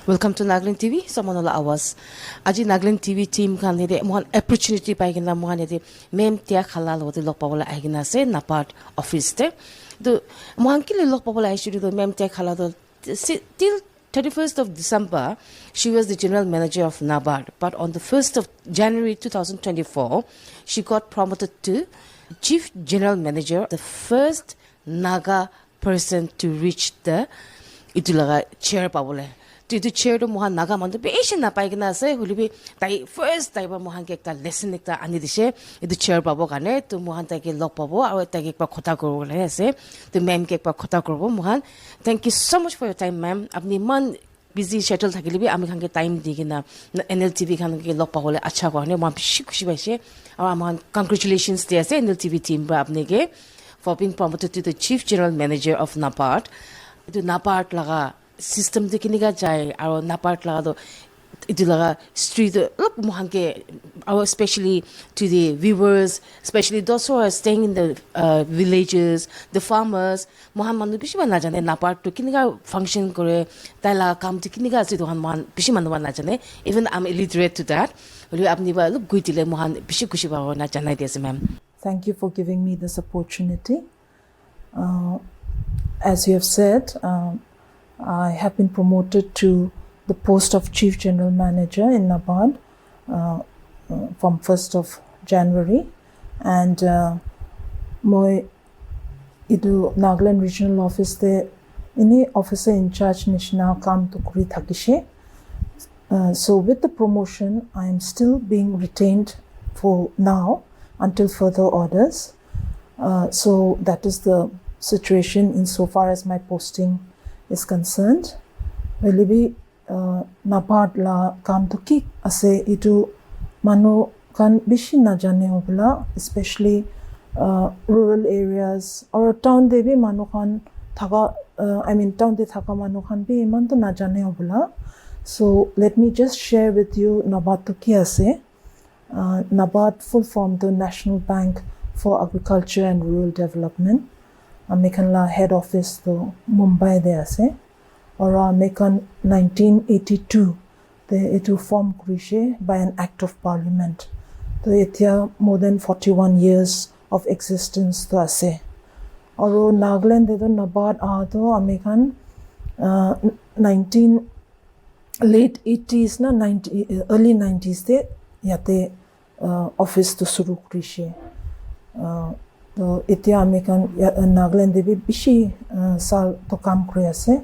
Welcome to Nagaland TV. Samanola Awas. Aji Nagaland TV team kan hede mohan opportunity pai gina mohan hede mem Tiakala Ao de lok pawola agina se Nabard office te. Do mohan kile lok pawola ai do mem Tiakala do till 31st of December she was the general manager of Nabard, but on the 1st of January 2024 she got promoted to chief general manager, the first Naga person to reach the itulaga chair pawole. To the chair to mohan Naga man to beshi na pai gina se hulibi tai first tai ba mohan ke ekta lesson ekta ani dise itu chair pabo kane to mohan tai ke log pabo aru tai ke ekta khota koribo kane ase to ma'am ke ekta khota koribo mohan. Thank you so much for your time, ma'am. Apni man busy schedule thakile bi ami khan ke time di gina NLTV khan ke log pabole acha kone mohan bishi khushi paise aru mohan congratulations de ase NLTV team ba apne ke for being promoted to the chief general manager of Nabard. Itu Nabard laga system de kiniga jai aru Nabard laga do itu laga street look mohan ke especially to the viewers, especially those who are staying in the villages, the farmers, mohan manu bishi man na jane Nabard to kiniga function kore tai laga kam to kiniga ase to mohan bishi manu na jane. Even I'm illiterate to that. Holi apni ba look guitile mohan bishi khushi ba na janai dese ma'am. Thank you for giving me this opportunity. As you have said, I have been promoted to the post of Chief General Manager in Nabard from 1st of January. And my Nagaland Regional Office, any officer in charge nishna kam to kuri thakishe. So with the promotion, I am still being retained for now until further orders. So that is the situation insofar as my posting is concerned. Welibi Nabard la kam to ki ase itu manu kan bishi na jane obla, especially rural areas or town de bi manu kan thaka town de thaka manu kan bi iman to na jane obla. So let me just share with you Nabard to ki ase. Nabard full form the National Bank for Agriculture and Rural Development. American head office to Mumbai de ase. Or American 1982 it was formed by an act of parliament. So it more than 41 years of existence to ase. Or Nagaland de Nabard to American 19 late 80s na early 90s de yate office to suru krishe. To itia American Nagaland de bishi sal to kam kre ase.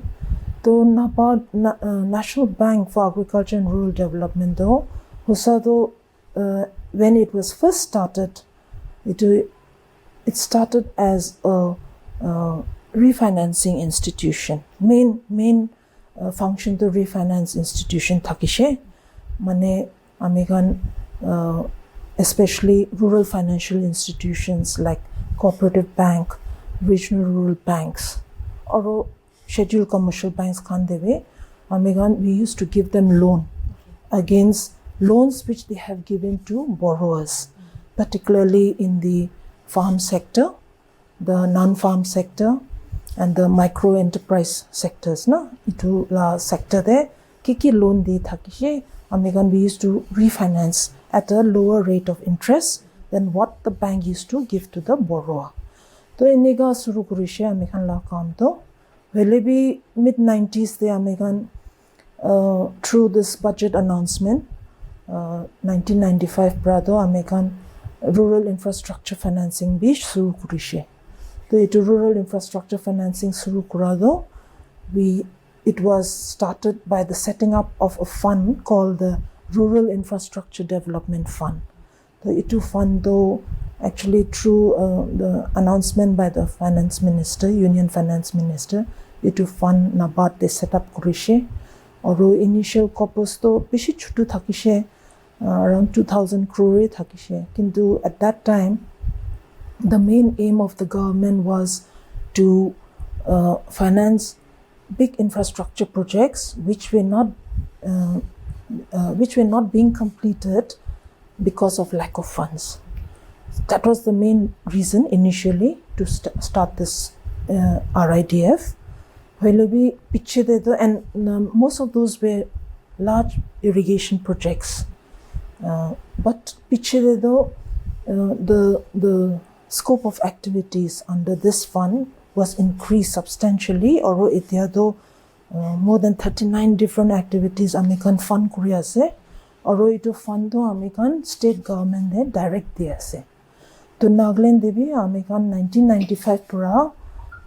To Nabard National Bank for Agriculture and Rural Development do husa do when it was first started, it started as a refinancing institution. Main function to refinance institution thakishe mane American especially rural financial institutions like cooperative bank, regional rural banks, or scheduled commercial banks khan dewe American we used to give them loan against loans which they have given to borrowers, particularly in the farm sector, the non-farm sector, and the micro enterprise sectors. Na itu la sector de kiki loan di thakishe American we used to refinance at a lower rate of interest than what the bank used to give to the borrower. So eniga suru kurishe American la kam to welebi mid 90s de American through this budget announcement 1995 brado American rural infrastructure financing bish suru kurishe. So it rural infrastructure financing suru kurado it was started by the setting up of a fund called the Rural Infrastructure Development Fund. So itu fund though actually through the announcement by the finance minister, Union Finance Minister, itu fund Nabard they set up kurishe. Or initial corpus to bishi chutu thakishe around 2000 crore thakishe. Kintu at that time the main aim of the government was to finance big infrastructure projects which were not being completed because of lack of funds. That was the main reason initially to start this RIDF. hoile bhi piche de do, and most of those were large irrigation projects, but piche de do the scope of activities under this fund was increased substantially, or etia do more than 39 different activities American fund kuri ase, or itu fund do American state government de direct di ase. To Nagaland de bhi American 1995 pura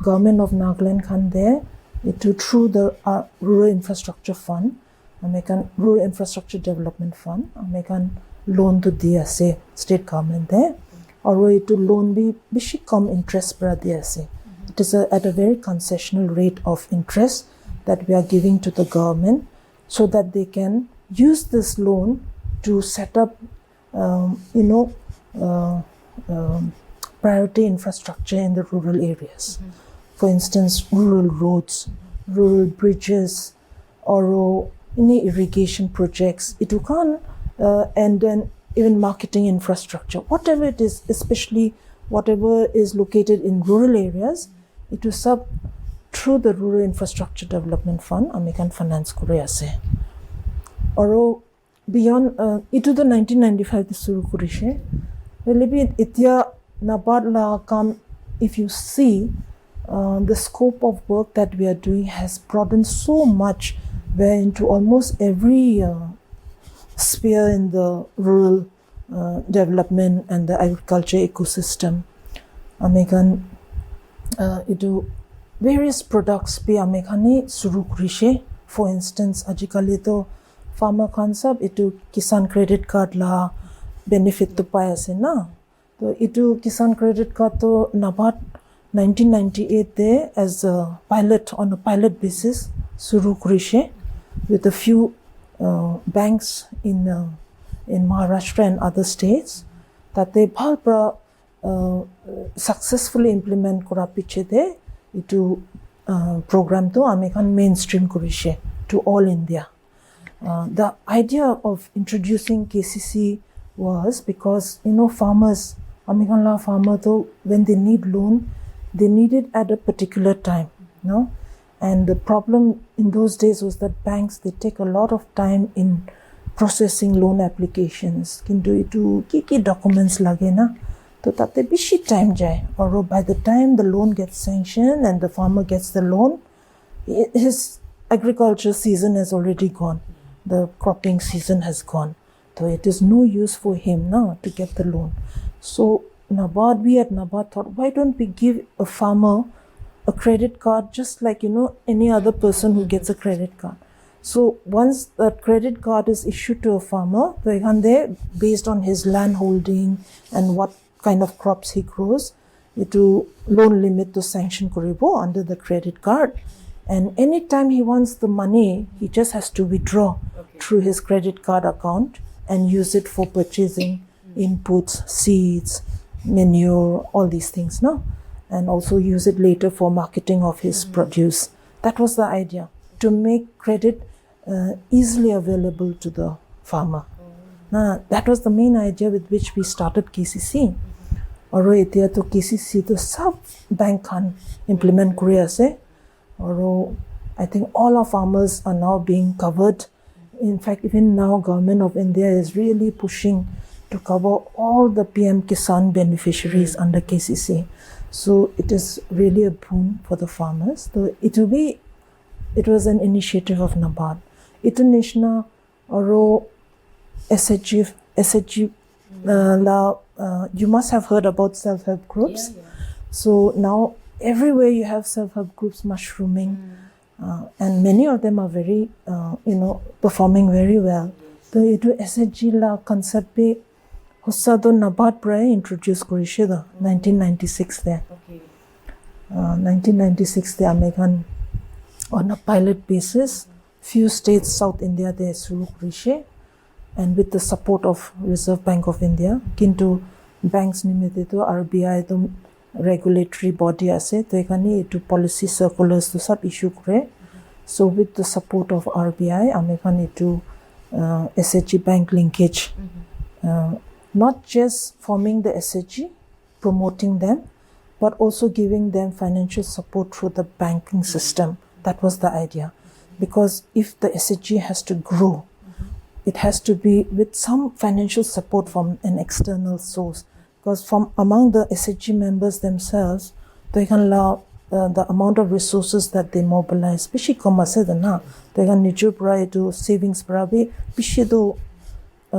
government of Nagaland khan de itu through the rural infrastructure fund, American rural infrastructure development fund, American loan to di ase state government de, or itu loan bhi bishi kam interest para di ase. It is at a very concessional rate of interest that we are giving to the government, so that they can use this loan to set up priority infrastructure in the rural areas. For instance, rural roads, rural bridges, or any irrigation projects, and then even marketing infrastructure, whatever it is, especially whatever is located in rural areas, it was sub through the Rural Infrastructure Development Fund, American finance kore ase. Or beyond, itu the 1995 the suru kurishe. Well, itia Nabard la kam, if you see, the scope of work that we are doing has broadened so much, where into almost every sphere in the rural development and the agriculture ecosystem. American itu various products be American suru kurishe. For instance, ajikali to farmer concept itu kisan credit card la benefit to pai ase na. So itu kisan credit card to Nabard 1998 there as a pilot, on a pilot basis suru kurishe with a few banks in Maharashtra and other states, that they bhal successfully implement kora piche de itu program to American mainstream kurishe to all India. The idea of introducing KCC was because farmers, American law farmer though, when they need loan, they need it at a particular time, and the problem in those days was that banks, they take a lot of time in processing loan applications. Kintu itu ki documents lage na, to tate bishi time jai, or by the time the loan gets sanctioned and the farmer gets the loan, his agriculture season has already gone, the cropping season has gone, so it is no use for him now to get the loan. So Nabard, we at Nabard thought, why don't we give a farmer a credit card just like any other person who gets a credit card. So once that credit card is issued to a farmer, based on his land holding and what kind of crops he grows, itu loan limit to sanction koribo under the credit card, and anytime he wants the money, he just has to withdraw through his credit card account and use it for purchasing inputs, seeds, manure, all these things, and also use it later for marketing of his produce. That was the idea, to make credit easily available to the farmer. That was the main idea with which we started KCC. Or etia to KCC to sub bank can implement Korea se. Or I think all our farmers are now being covered. In fact, even now, Government of India is really pushing to cover all the PM Kisan beneficiaries under KCC. So it is really a boon for the farmers. So it was an initiative of Nabard. International or SHG you must have heard about self-help groups. Yeah. So now everywhere you have self-help groups mushrooming, and many of them are very, performing very well. So itu SHG la concept pe hossa do Nabard praye introduce korishe da 1996 there. Okay. 1996 they American on a pilot basis. Few states South India they suru korishe, and with the support of Reserve Bank of India, kintu banks nimite to RBI to regulatory body ase, to ekani to policy circulars to sub issue kore. So with the support of RBI, amekani to SHG bank linkage, not just forming the SHG, promoting them, but also giving them financial support through the banking system That was the idea. Because if the SHG has to grow, it has to be with some financial support from an external source. Because from among the SHG members themselves, they can allow the amount of resources that they mobilize. Pishi koma se na, they can niju pra to savings pra be pishi do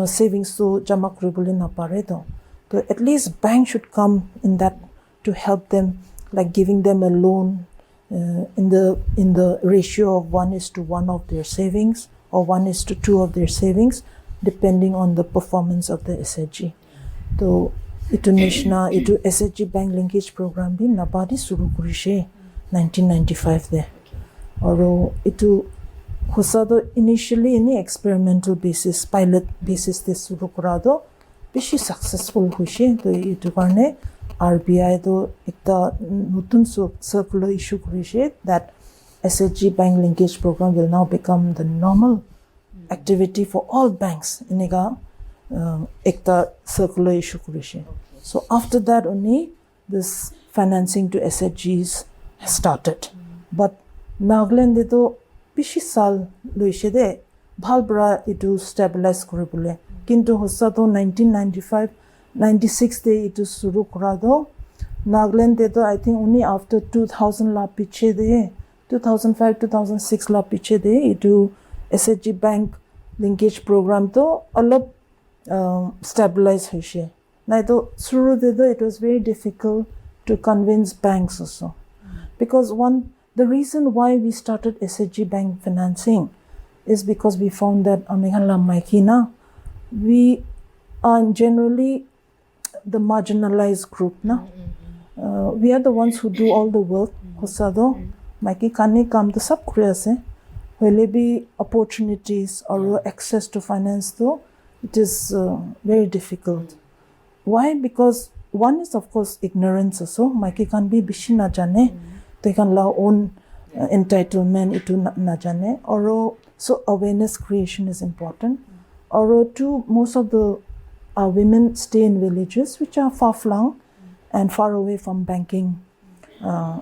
savings to jama kuribuli na pare do. So at least bank should come in that to help them, like giving them a loan in the ratio of 1:1 of their savings or 1:2 of their savings, depending on the performance of the SHG. So itu national itu SHG bank linkage program bi Nabard suru kurishe 1995 there. Or itu hosado initially in experimental basis, pilot basis te suru kurado bishi successful hoishe. To itu karne RBI do ekta nutun circular issue kurishe that SHG bank linkage program will now become the normal activity for all banks. Inega ekta circular issue kurishe. So after that only this financing to SHGs started. But Nagaland de to pishi sal loishe de bhalbra itu stabilize kuribule. Kintu hossa to 1995-96 de itu suru kurado. Nagaland de to I think only after 2000 la piche de 2005-2006 la piche de itu SHG bank linkage program to alop stabilize hoishe. Naito suru de it was very difficult to convince banks also. Because the reason why we started SHG bank financing is because we found that we are generally the marginalized group. We are the ones who do all the work. Hosado, Maiki kane kam to sab kriya se. Will be opportunities or access to finance though, it is very difficult. Why? Because one is of course ignorance also. Maiki can be bishi na jane. They can allow own entitlement itu na jane. Or so awareness creation is important. Or two, most of the women stay in villages which are far flung and far away from banking,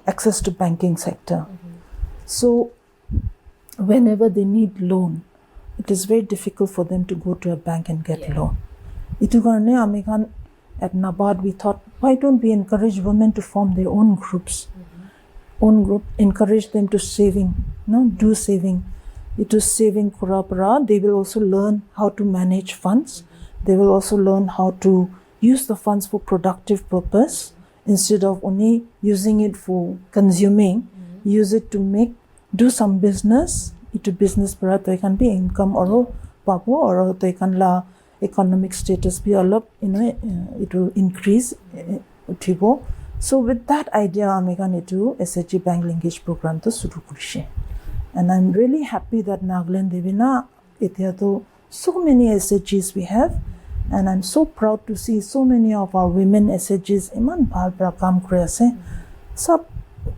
access to banking sector. So whenever they need loan, it is very difficult for them to go to a bank and get loan. Itu karne amikan at Nabard we thought, why don't we encourage women to form their own groups? Own group, encourage them to saving, do saving. It is saving kurapara. They will also learn how to manage funds. They will also learn how to use the funds for productive purpose instead of only using it for consuming. Use it to do some business. Itu business para they can be income or papo or they can la economic status be alop, it will increase. So with that idea, Amikan itu SHG bank linkage program to suru kurishe. And I'm really happy that Nagaland Devina itiato so many SHGs we have, and I'm so proud to see so many of our women SHGs iman bhal pra kam kure ase. Sab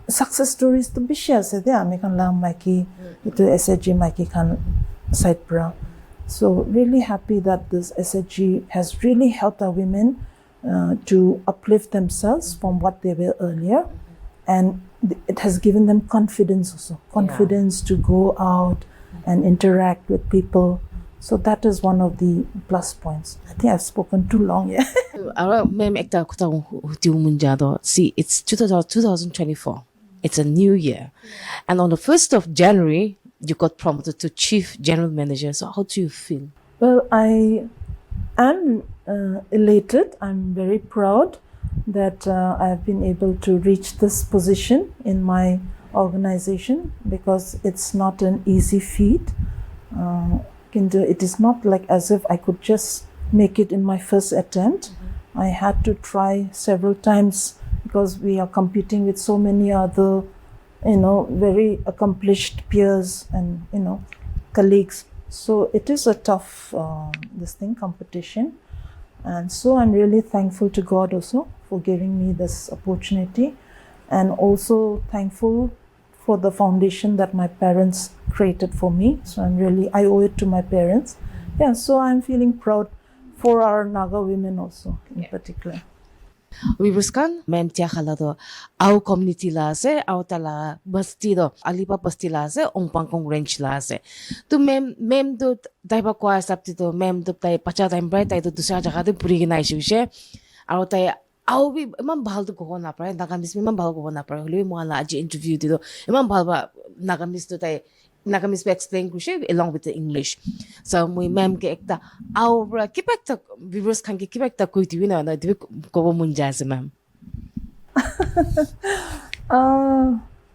success stories to bishi ase de Amikan la maiki itu SHG maiki kan side pra. So really happy that this SHG has really helped our women to uplift themselves from what they were earlier, and it has given them confidence also, to go out and interact with people. So that is one of the plus points. I think I've spoken too long. Yeah. See, it's 2024. It's a new year, and on the 1st of January, you got promoted to Chief General Manager. So how do you feel? Well, I am elated. I'm very proud that I have been able to reach this position in my organization, because it's not an easy feat. It is not like as if I could just make it in my first attempt. I had to try several times because we are competing with so many other, very accomplished peers and, colleagues. So it is a tough, competition. And so I'm really thankful to God also for giving me this opportunity, and also thankful for the foundation that my parents created for me. So I owe it to my parents. Yeah, so I'm feeling proud for our Naga women also in particular. Viewers kan mem Tiakala do Ao community la ase Ao tala basti do Alipa basti la ase Ongpangkong range la ase to mem do daiba kwa sapti do mem do tai pacha time bright tai do dusra jaga de puri gina isu she Ao tai Ao bi imam bhal do go na pare Nagamis imam bhal go na pare holi mo la aji interview di do imam bhal ba Nagamis do tai Nagamis explain kushe along with the English. So mui mem ke ekta Ao bra kipek ta viewers kan ke kipek ta koi tiwi na dibi ko munja se mem.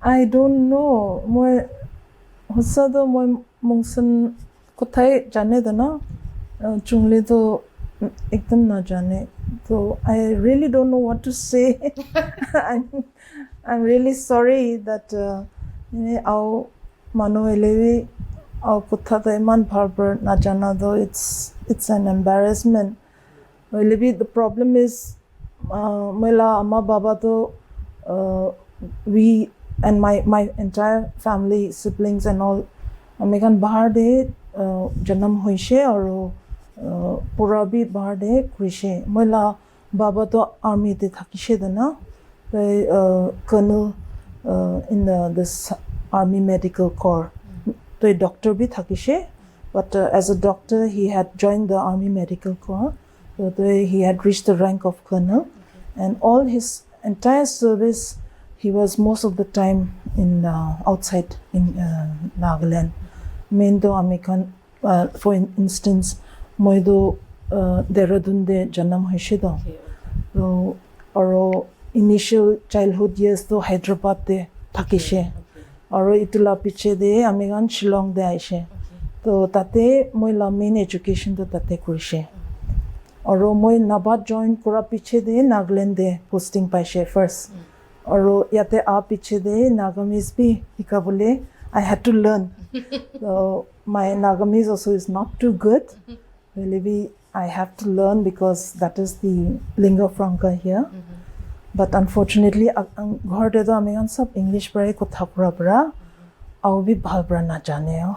I don't know. Moi hossado moi mongsan kothai jane da na chungle to ekdam na jane. So I really don't know what to say. I'm really sorry that Ao manu elevi Ao kotha ta iman bharbar na jana do it's an embarrassment. Elevi the problem is Mela amma baba to we and my entire family siblings and all amegan bahar de janam hoise aru pura bi bahar de krishe Mela baba to army te thakishe dana colonel in this army medical corps to doctor bi thakishe but as a doctor he had joined the army medical corps. So he had reached the rank of colonel, and all his entire service, he was most of the time in outside in Nagaland. Mendo American, for instance, moido Dehradun de janam hoishido. So or initial childhood years to Hyderabad de thakishe. Or itula piche de American Shillong de aishe. So tate moila main education to tate kurishe. Oro moi Nabard join kora piche de Nagaland de posting paishe first. Oro yate a piche de Nagamis bi hikabule I had to learn. So my Nagamis also is not too good. Really I have to learn because that is the lingua franca here. But unfortunately ghar de do amigan sab English pare kotha pura pura Ao bi bhalbra na jane.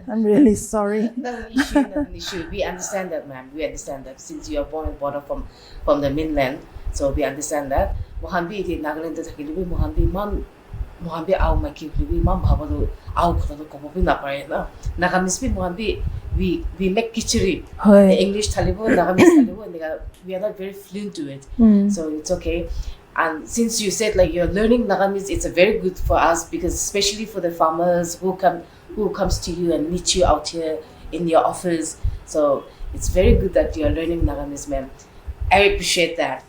I'm really sorry. Not an issue. We understand that, ma'am. We understand that since you are born and brought up from the mainland, so we understand that. Mohambi iti Nagaland to thakilibi Mohambi Ao makilibi mam bhabado Ao khotado kopobi na pare na. Nagamis bi Mohambi we make kichiri. The English thalibo Nagamis thalibo we are not very fluent to it. So it's okay. And since you said like you're learning Nagamis, it's a very good for us because especially for the farmers who comes to you and meet you out here in your office. So it's very good that you're learning Nagamis, ma'am. I appreciate that.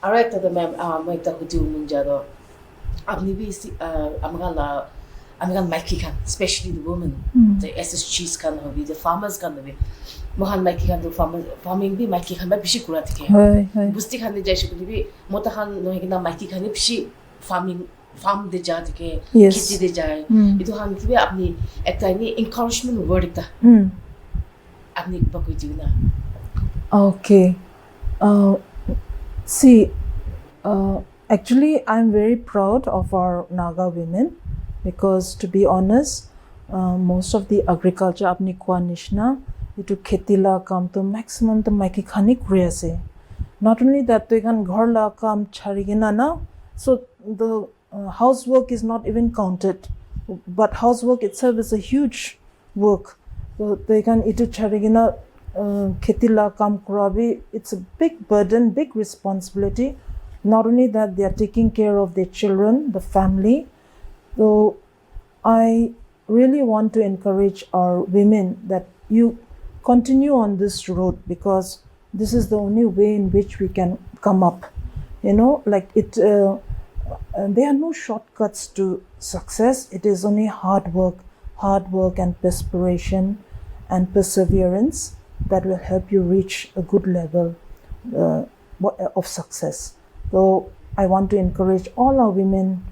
All right, ma'am. Moi ta hudu munjado. Abni bi amigan maiki kan, especially the women, the SSGs kan hobi, the farmers kan hobi. Mohan maiki kan do farming bi maiki kan ba bishi kura thike. Busti kan de jaishi bi mota kan no higina maiki kan bishi farm de ja thike, kiti de jai. Itu han kibe apni ekta ni encouragement word ekta. Apni ba koi jina. Okay. See, actually, I'm very proud of our Naga women because, to be honest, most of the agriculture apni kwa nishna itu kheti la kam to maximum to maiki khani kuri ase. Not only that, they can ghar la kam charigina na, so the housework is not even counted, but housework itself is a huge work. So they can itu charigina kheti la kam kurabi. It's a big burden, big responsibility. Not only that, they are taking care of their children, the family. So I really want to encourage our women that you continue on this road because this is the only way in which we can come up. You know, like it. There are no shortcuts to success. It is only hard work and perspiration and perseverance that will help you reach a good level of success. So I want to encourage all our women,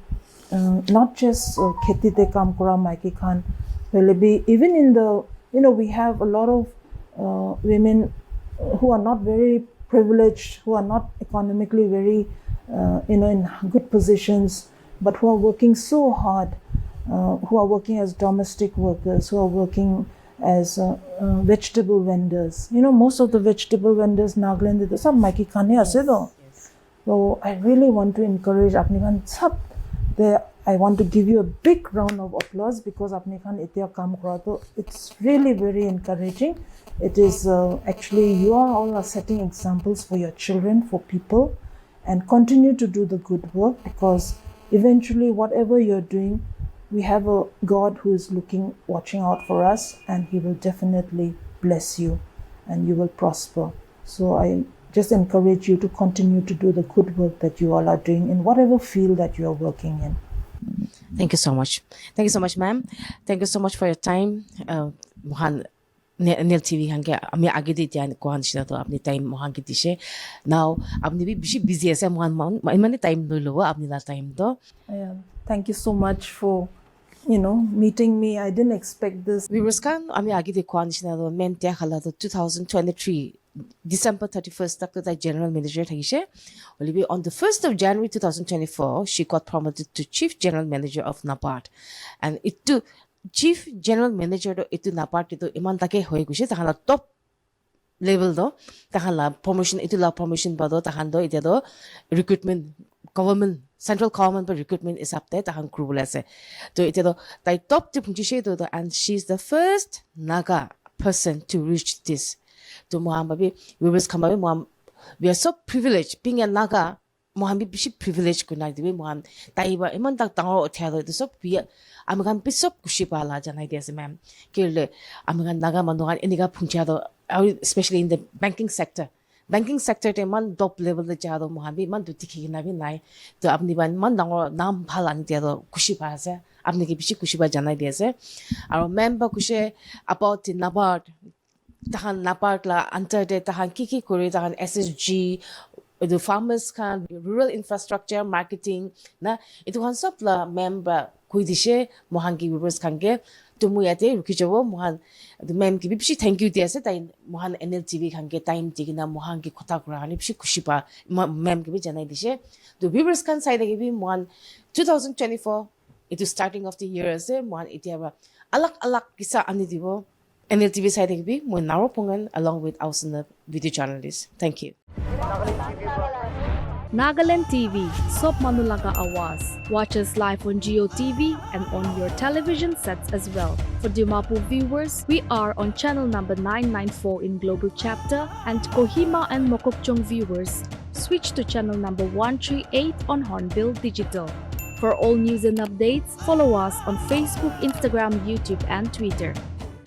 not just kheti de kam kora maiki khan, even in the, we have a lot of women who are not very privileged, who are not economically very, in good positions, but who are working so hard, who are working as domestic workers, who are working as vegetable vendors. You know, most of the vegetable vendors Nagaland they sab maiki khane ase do. So I really want to encourage apni khan sab there. I want to give you a big round of applause because apni khan etia kaam kora to it's really very encouraging. It is actually you are all are setting examples for your children, for people, and continue to do the good work because eventually whatever you're doing, we have a God who is watching out for us, and He will definitely bless you and you will prosper. So I just encourage you to continue to do the good work that you all are doing in whatever field that you are working in. Thank you so much. Thank you so much, ma'am. Thank you so much for your time. Mohan NLTV hange ami age di tian kohan shina to apni time mohan ki dishe. Now apni bi bishi busy ase mohan mani time no lo apni la time to. Thank you so much for meeting me. I didn't expect this. Viewers kan ami age di kohan shina to men Tiakala to 2023 December 31st tak the general manager thagishe. Olibi on the 1st of January 2024 she got promoted to chief general manager of Nabard, and it to chief general manager to itu Nabard to iman take hoy guse tahala top level do tahala promotion itu la promotion bado tahan do ite do recruitment government central government but recruitment is up there tahan crew ase to ite do tai top te punchi do and she's the first Naga person to reach this. To Mohambi, we was come Moham. We are so privileged being a Naga. Mohambi bishi privileged kunai diwe Moham. Taiba iman tak tango hotel to so be. Amagan bisop kushipala janai desi ma'am. Kirle amagan Naga mandogan eniga punchado, especially in the banking sector. Banking sector te man top level the jado Mohambi man to tiki nabi nai. To apni ban man dango nam palan tiado kushipa se. Apni ki bishi kushipa janai desi. I remember kushe about the Nabard. Tahan Nabard la anta de tahan kiki kuri tahan SSG the farmers kan rural infrastructure marketing na itu kan sab la member kui dishe mohangi viewers kan ge tumu yate rukijawo mohan the mem ki bishi thank you diase tai mohan NLTV kan ge time tigina mohangi khota kura ni bishi khushi pa mem ki bi janai dishe the viewers kan side ge bi mohan 2024 itu starting of the year ase mohan itia alak kisa ani dibo NLTV side be mo naro pongan along with our video journalists. Thank you. Nagaland TV, Sop Manulaga Awas. Watch us live on Geo TV and on your television sets as well. For Dimapur viewers, we are on channel number 994 in Global Chapter, and Kohima and Mokokchung viewers, switch to channel number 138 on Hornbill Digital. For all news and updates, follow us on Facebook, Instagram, YouTube, and Twitter.